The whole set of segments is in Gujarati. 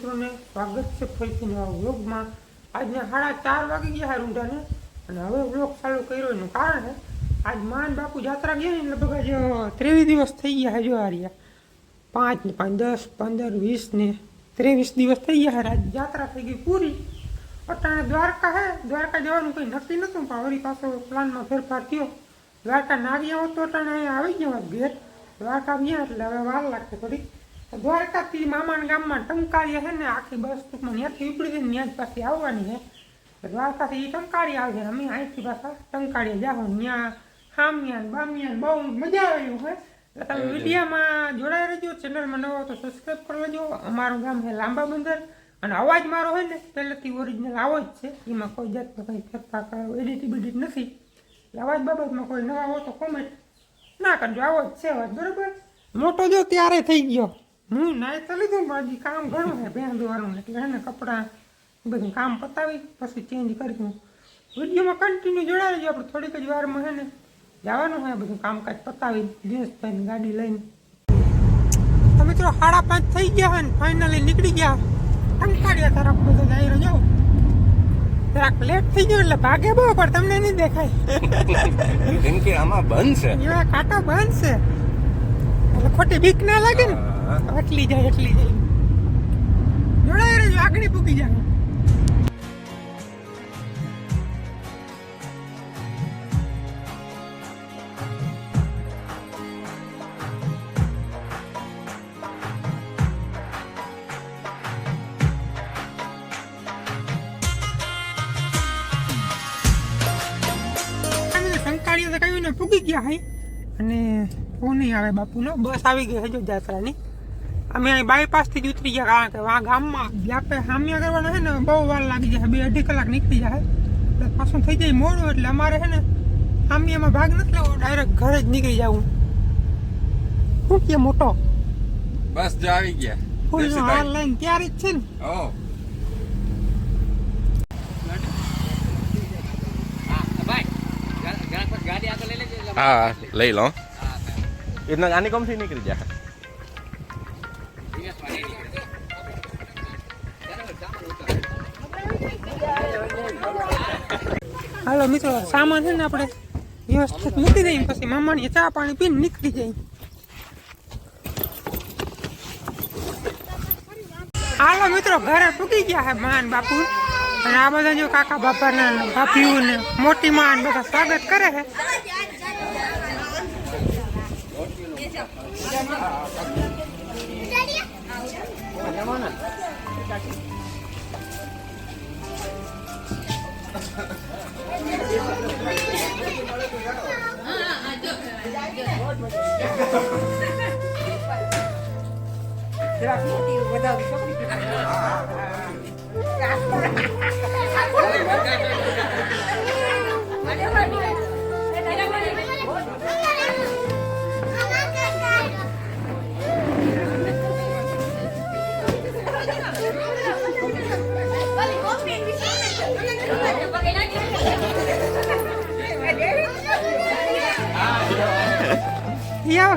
મિત્રોને સ્વાગત છે ફરીથી નવા વ્લોગમાં। આજના 4:30 વાગી ગયા રૂંઢાને અને હવે વ્લોગ ચાલુ કર્યો એનું કારણ છે આજ માન બાપુ જાત્રા ગયા ને લગભગ આજે 23 દિવસ થઈ ગયા છે। જો આ રહ્યા 5 ને 5 10 15 20 ને 23 દિવસ થઈ ગયા છે। આજ જાત્રા થઈ ગઈ પૂરી। અટાણે દ્વારકા હે, દ્વારકા જવાનું કંઈ નક્કી નહોતું પણ વળી પાછો પ્લાનમાં ફેરફાર થયો। દ્વારકા ના ગયા હોત તો અટાણે અહીંયા આવી ગયા ઘેર, દ્વારકા ગયા એટલે હવે વાર લાગશે થોડી। દ્વારકાથી મામાના ગામમાં ટંકાળિયા છે ને આખી બસ ટૂંકમાં ત્યાંથી ઉપડી જઈને ત્યાં જ પાછી આવવાની છે। દ્વારકાથી ટંકાળી આવે છે, અમે અહીંથી પાછા ટંકાળિયા જાઓ ત્યાં હામિયાન બામિયાન બહુ મજા આવે એવું છે। એટલે તમે વિડીયોમાં જોડાઈ રહેજો, ચેનલમાં નવો તો સબસ્ક્રાઈબ કરી લેજો। અમારું ગામ છે લાંબા બંદર અને અવાજ મારો હોય ને પહેલેથી ઓરિજિનલ આવો જ છે, એમાં કોઈ જાતનો કંઈ ફેરફાર કરો એડિટ બેડિટ નથી। અવાજ બાબતમાં કોઈ નવા હો તો કોમેન્ટ ના કરજો, આવો જ છે અવાજ બરાબર। મોટો જો ત્યારે થઈ ગયો, હું નાઈ તો લીધું પણ હજી કામ ઘણું છે ભેંદવાનું એટલે હે ને કપડાં બધું કામ પતાવી પછી ચેન્જ કરીશું। વિડીયોમાં કન્ટિન્યુ જોડાઈ રહેજો, આપણે થોડીક જ વારમાં છે ને જવાનું હોય બધું કામકાજ પતાવી દિનેશભાઈની ગાડી લઈને। તો મિત્રો 5:30 થઈ ગયા હોય ને ફાઇનલી નીકળી ગયા ટંકાળિયા તરફ બધો જઈ રહ્યો। જરાક લેટ થઈ ગયો એટલે ભાગે બહુ પણ તમને નહીં દેખાય કેમ કે આમાં બંધ છે, એવા કાંટો બંધ છે એટલે ખોટી બીક ના લાગે ને, એટલી જાય જોડાઈ રહેજો, આગળ પૂકી જાય। પૂકી ગયા hay અને ફોન આવે બાપુનો, બસ આવી ગઈ હજુ જાત્રાની। અમે અહીં બાયપાસથી જ ઉતરી ગયા કારણ કે આ ગામમાં વ્યાપે હામિયા કરવાના છે ને બહુ વાર લાગી જાય, 2-2.5 કલાક નીકળી જાય એટલે પાછું થઈ જાય મોડું। એટલે અમારે છે ને હામિયામાં ભાગ નથી લેવો, ડાયરેક્ટ ઘરે જ નીકળી જવું। શું કે મોટો બસ જો આવી ગયા ફૂલ હાર લઈને ત્યારે જ છે ને। હા લઈ લો, इतना आने कम से निकल जा। હાલો મિત્રો, સામાન છે ને આપણે વ્યવસ્થિત મૂકી દઈએ પછી મામાની ચા પાણી પીને નીકળી જાય। હાલો મિત્રો, ઘરે પૂકી ગયા છે માન બાપુ અને આ બધા જો કાકા બાપાના ભાભીઓ ને મોટી માન બધા સ્વાગત કરે છે।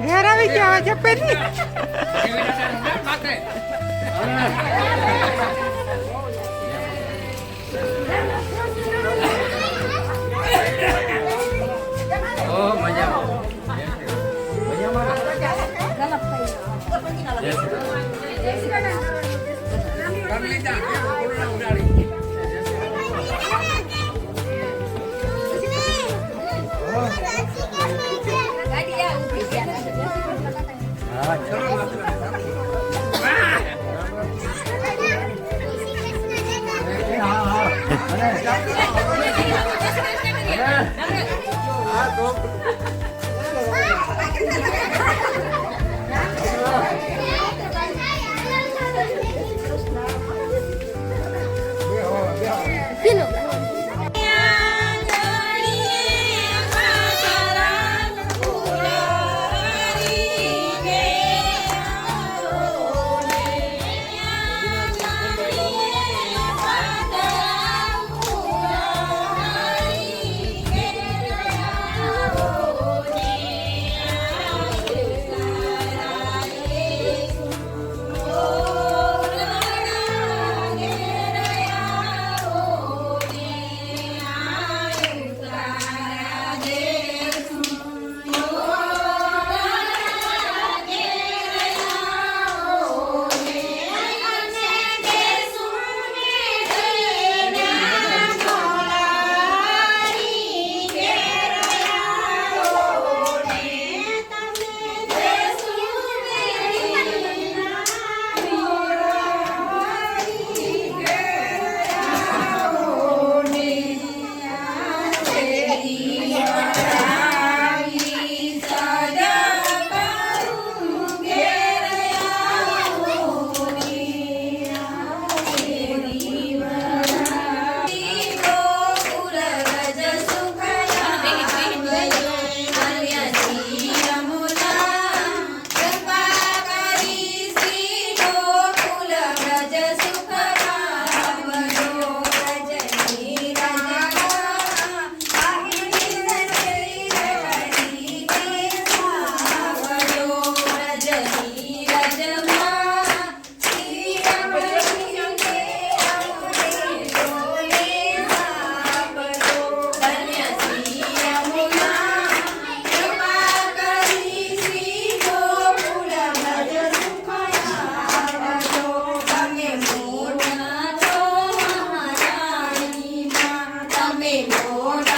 ઘેર આવી ગયા જપે અમે મોડા